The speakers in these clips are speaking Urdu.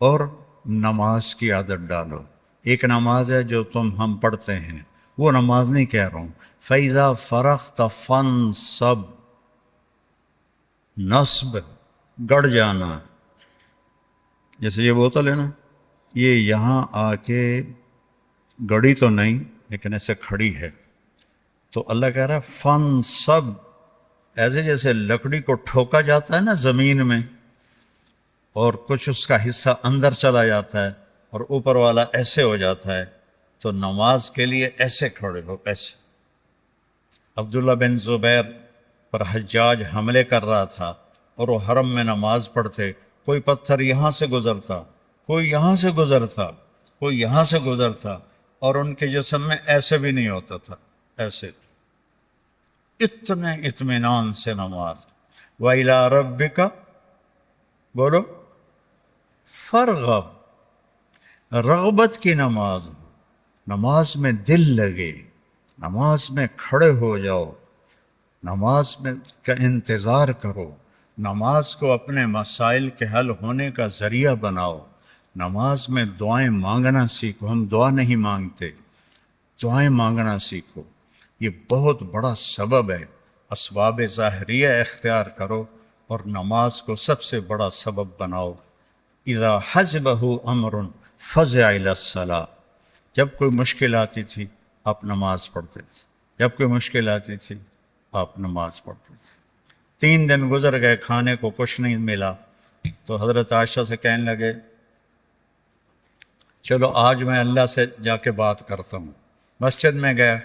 اور نماز کی عادت ڈالو۔ ایک نماز ہے جو ہم پڑھتے ہیں، وہ نماز نہیں کہہ رہا ہوں۔ فَإِذَا فَرَغْتَ فَانْصَبْ، نصب گڑ جانا، جیسے یہ بوتل ہے نا، یہ یہاں آ کے گڑی تو نہیں لیکن ایسے کھڑی ہے، تو اللہ کہہ رہا ہے فَانْصَبْ، ایسے جیسے لکڑی کو ٹھوکا جاتا ہے نا زمین میں، اور کچھ اس کا حصہ اندر چلا جاتا ہے اور اوپر والا ایسے ہو جاتا ہے، تو نماز کے لیے ایسے کھڑے ہو، ایسے۔ عبداللہ بن زبیر پر حجاج حملے کر رہا تھا اور وہ حرم میں نماز پڑھتے، کوئی پتھر یہاں سے گزرتا، کوئی یہاں سے گزرتا، کوئی یہاں سے گزرتا، اور ان کے جسم میں ایسے بھی نہیں ہوتا تھا، ایسے، اتنے اطمینان سے نماز۔ وَإِلَىٰ رَبِّكَ، بولو، فرغب، رغبت کی نماز، نماز میں دل لگے، نماز میں کھڑے ہو جاؤ، نماز میں کا انتظار کرو، نماز کو اپنے مسائل کے حل ہونے کا ذریعہ بناؤ، نماز میں دعائیں مانگنا سیکھو۔ ہم دعا نہیں مانگتے، دعائیں مانگنا سیکھو، یہ بہت بڑا سبب ہے۔ اسباب ظاہریہ اختیار کرو اور نماز کو سب سے بڑا سبب بناؤ۔ اذا حزبہ امر فزع الی الصلاۃ، جب کوئی مشکل آتی تھی آپ نماز پڑھتے تھے، جب کوئی مشکل آتی تھی آپ نماز پڑھتے تھے۔ 3 دن گزر گئے، کھانے کو کچھ نہیں ملا، تو حضرت عائشہ سے کہنے لگے چلو آج میں اللہ سے جا کے بات کرتا ہوں۔ مسجد میں گیا،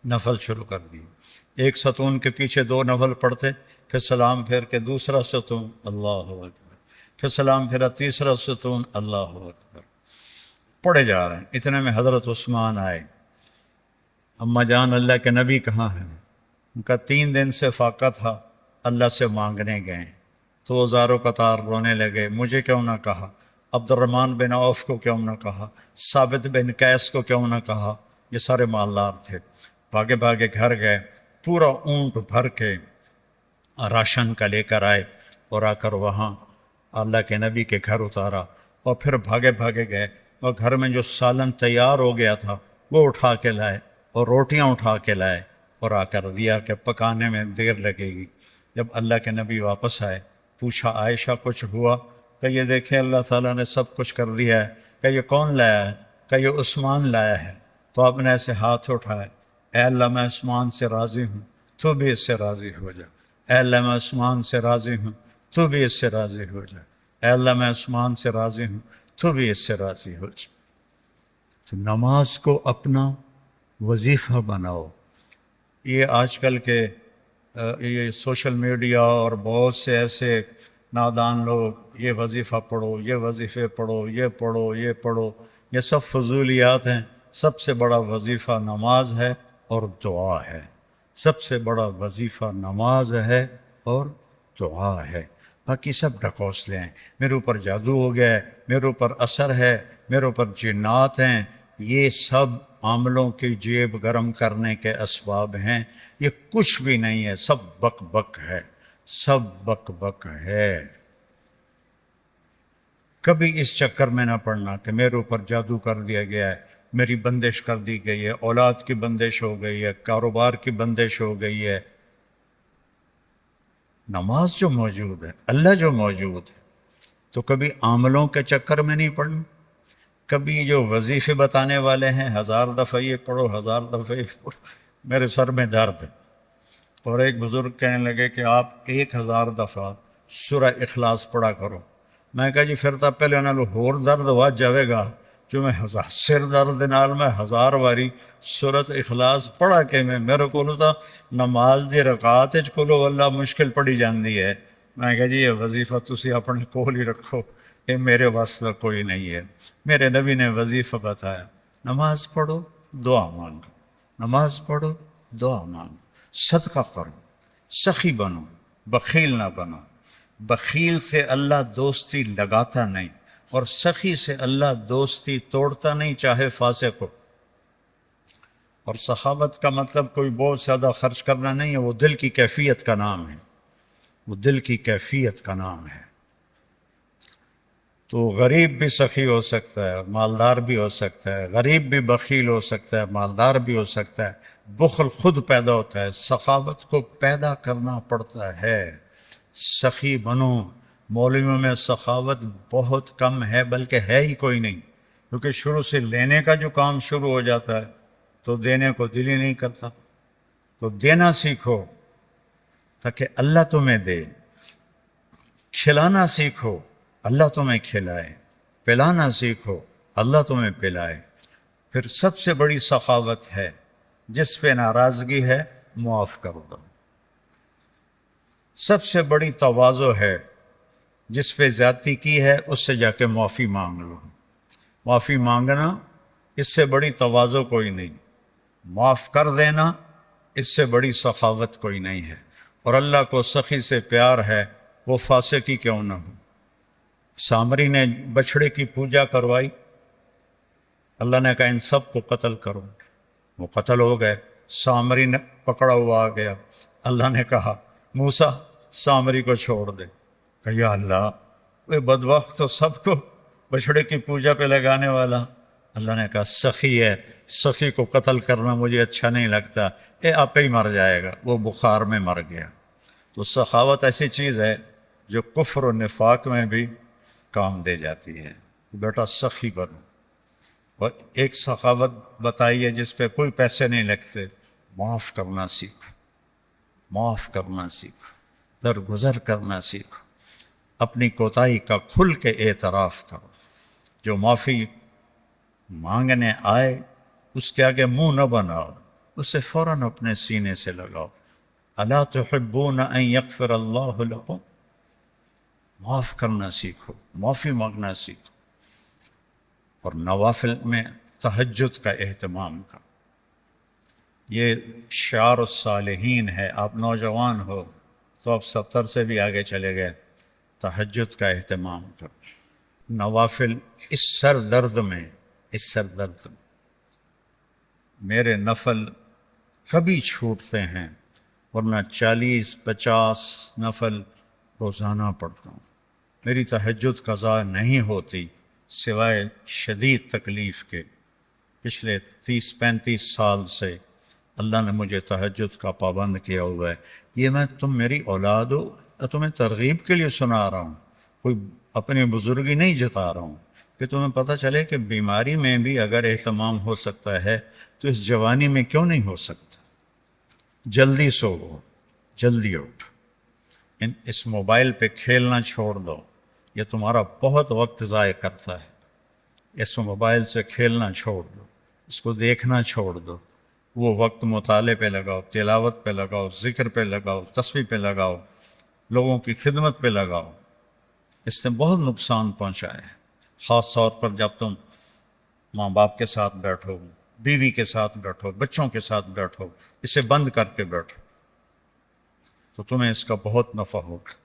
نفل شروع کر دی، ایک ستون کے پیچھے 2 نفل پڑھتے، پھر سلام پھیر کے دوسرا ستون، اللہ اکبر، پھر سلام پھیرا تیسرا ستون، اللہ اکبر، پڑھے جا رہے ہیں۔ اتنے میں حضرت عثمان آئے، اماں جان اللہ کے نبی کہاں ہیں؟ ان کا 3 دن سے فاقہ تھا، اللہ سے مانگنے گئے، تو وہ زارو قطار رونے لگے، مجھے کیوں نہ کہا، عبد الرحمن بن عوف کو کیوں نہ کہا، ثابت بن قیس کو کیوں نہ کہا، یہ سارے مالدار تھے۔ بھاگے بھاگے گھر گئے، پورا اونٹ بھر کے راشن کا لے کر آئے، اور آ کر وہاں اللہ کے نبی کے گھر اتارا، اور پھر بھاگے بھاگے گئے اور گھر میں جو سالن تیار ہو گیا تھا وہ اٹھا کے لائے، اور روٹیاں اٹھا کے لائے، اور آ کر دیا کہ پکانے میں دیر لگے گی۔ جب اللہ کے نبی واپس آئے، پوچھا عائشہ کچھ ہوا؟ کہ یہ دیکھیں اللہ تعالیٰ نے سب کچھ کر دیا ہے۔ کہ یہ کون لایا ہے؟ کہ یہ عثمان لایا ہے۔ تو آپ نے ایسے ہاتھ اٹھائے، اے اللہ میں عثمان سے راضی ہوں، تو بھی اس سے راضی ہو جا۔ اے اللہ میں عثمان سے راضی ہوں، تو بھی اس سے راضی ہو جا۔ اے اللہ میں عثمان سے راضی ہوں، تو بھی اس سے راضی ہو جا۔ تو نماز کو اپنا وظیفہ بناؤ۔ یہ آج کل کے یہ سوشل میڈیا اور بہت سے ایسے نادان لوگ، یہ وظیفہ پڑھو، یہ وظیفے پڑھو، یہ پڑھو، یہ پڑھو، یہ سب فضولیات ہیں۔ سب سے بڑا وظیفہ نماز ہے اور دعا ہے۔ سب سے بڑا وظیفہ نماز ہے اور دعا ہے۔ باقی سب ڈھکوسلے ہیں، میرے اوپر جادو ہو گیا ہے، میرے اوپر اثر ہے، میرے اوپر جنات ہیں، یہ سب عاملوں کی جیب گرم کرنے کے اسباب ہیں۔ یہ کچھ بھی نہیں ہے، سب بک بک ہے، سب بک بک ہے۔ کبھی اس چکر میں نہ پڑنا کہ میرے اوپر جادو کر دیا گیا ہے، میری بندش کر دی گئی ہے، اولاد کی بندش ہو گئی ہے، کاروبار کی بندش ہو گئی ہے۔ نماز جو موجود ہے، اللہ جو موجود ہے، تو کبھی عاملوں کے چکر میں نہیں پڑنا۔ کبھی جو وظیفے بتانے والے ہیں 1000 دفعہ یہ پڑھو، 1000 دفعہ یہ پڑھو، میرے سر میں درد ہے۔ اور ایک بزرگ کہنے لگے کہ آپ 1000 دفعہ سورہ اخلاص پڑھا کرو۔ میں کہا جی پھر تب پہلے انہوں ہور درد ہوا جاوے گا جو میں سر درد نال میں 1000 واری سورۃ اخلاص پڑھا کے میرے کو تو نماز دی رکعت وچ کلو اللہ مشکل پڑھی جاندی ہے۔ میں کہا جی یہ وظیفہ تسی اپنے کول ہی رکھو، یہ میرے واسطے کوئی نہیں ہے۔ میرے نبی نے وظیفہ بتایا، نماز پڑھو دعا مانگو، نماز پڑھو دعا مانگو، صدقہ کرو، سخی بنو، بخیل نہ بنو۔ بخیل سے اللہ دوستی لگاتا نہیں، اور سخی سے اللہ دوستی توڑتا نہیں، چاہے فاسق ہو۔ اور سخاوت کا مطلب کوئی بہت زیادہ خرچ کرنا نہیں ہے، وہ دل کی کیفیت کا نام ہے، وہ دل کی کیفیت کا نام ہے۔ تو غریب بھی سخی ہو سکتا ہے، مالدار بھی ہو سکتا ہے، غریب بھی بخیل ہو سکتا ہے، مالدار بھی ہو سکتا ہے، بخل خود پیدا ہوتا ہے، سخاوت کو پیدا کرنا پڑتا ہے۔ سخی بنو۔ مولویوں میں سخاوت بہت کم ہے، بلکہ ہے ہی کوئی نہیں، کیونکہ شروع سے لینے کا جو کام شروع ہو جاتا ہے تو دینے کو دل ہی نہیں کرتا۔ تو دینا سیکھو تاکہ اللہ تمہیں دے، کھلانا سیکھو اللہ تمہیں کھلائے، پلانا سیکھو اللہ تمہیں پلائے۔ پھر سب سے بڑی سخاوت ہے جس پہ ناراضگی ہے معاف کر دو۔ سب سے بڑی تواضع ہے جس پہ زیادتی کی ہے اس سے جا کے معافی مانگ لو۔ معافی مانگنا اس سے بڑی تواضع کوئی نہیں، معاف کر دینا اس سے بڑی سخاوت کوئی نہیں ہے۔ اور اللہ کو سخی سے پیار ہے، وہ فاسق ہی کیوں نہ ہو۔ سامری نے بچھڑے کی پوجا کروائی، اللہ نے کہا ان سب کو قتل کرو، وہ قتل ہو گئے۔ سامری نے پکڑا ہوا آ گیا، اللہ نے کہا موسیٰ سامری کو چھوڑ دے۔ کہ یا اللہ وہ بدبخت تو سب کو بچھڑے کی پوجا پہ لگانے والا۔ اللہ نے کہا سخی ہے، سخی کو قتل کرنا مجھے اچھا نہیں لگتا، آپ ہی مر جائے گا۔ وہ بخار میں مر گیا۔ تو سخاوت ایسی چیز ہے جو کفر و نفاق میں بھی کام دے جاتی ہے۔ بیٹا سخی بنو۔ اور ایک سخاوت بتائیے جس پہ کوئی پیسے نہیں لگتے، معاف کرنا سیکھو، معاف کرنا سیکھو، درگزر کرنا سیکھو، اپنی کوتاہی کا کھل کے اعتراف کرو۔ جو معافی مانگنے آئے اس کے آگے منہ نہ بناؤ، اسے فوراً اپنے سینے سے لگاؤ۔ الا تحبون ان یغفر اللہ لکم۔ معاف کرنا سیکھو، معافی مانگنا سیکھو، اور نوافل میں تہجد کا اہتمام کرو۔ یہ شعار الصالحین ہے۔ آپ نوجوان ہو تو آپ 70 سے بھی آگے چلے گئے، تہجد کا اہتمام کرو۔ نوافل اس سر درد میں، میرے نفل کبھی چھوٹتے ہیں، ورنہ 40-50 نفل روزانہ پڑھتا ہوں۔ میری تہجد قضا نہیں ہوتی سوائے شدید تکلیف کے۔ پچھلے 30-35 سال سے اللہ نے مجھے تہجد کا پابند کیا ہوا ہے۔ یہ میں تم میری اولاد ہو، تمہیں ترغیب کے لیے سنا رہا ہوں، کوئی اپنی بزرگی نہیں جتا رہا ہوں، کہ تمہیں پتہ چلے کہ بیماری میں بھی اگر اہتمام ہو سکتا ہے تو اس جوانی میں کیوں نہیں ہو سکتا۔ جلدی سو، جلدی اٹھ، اس موبائل پہ کھیلنا چھوڑ دو، یہ تمہارا بہت وقت ضائع کرتا ہے۔ اس موبائل سے کھیلنا چھوڑ دو، اس کو دیکھنا چھوڑ دو، وہ وقت مطالعے پہ لگاؤ، تلاوت پہ لگاؤ، ذکر پہ لگاؤ، تسبیح پہ لگاؤ، لوگوں کی خدمت پہ لگاؤ۔ اس نے بہت نقصان پہنچا ہے، خاص طور پر جب تم ماں باپ کے ساتھ بیٹھو، بیوی کے ساتھ بیٹھو، بچوں کے ساتھ بیٹھو، اسے بند کر کے بیٹھو تو تمہیں اس کا بہت نفع ہوگا۔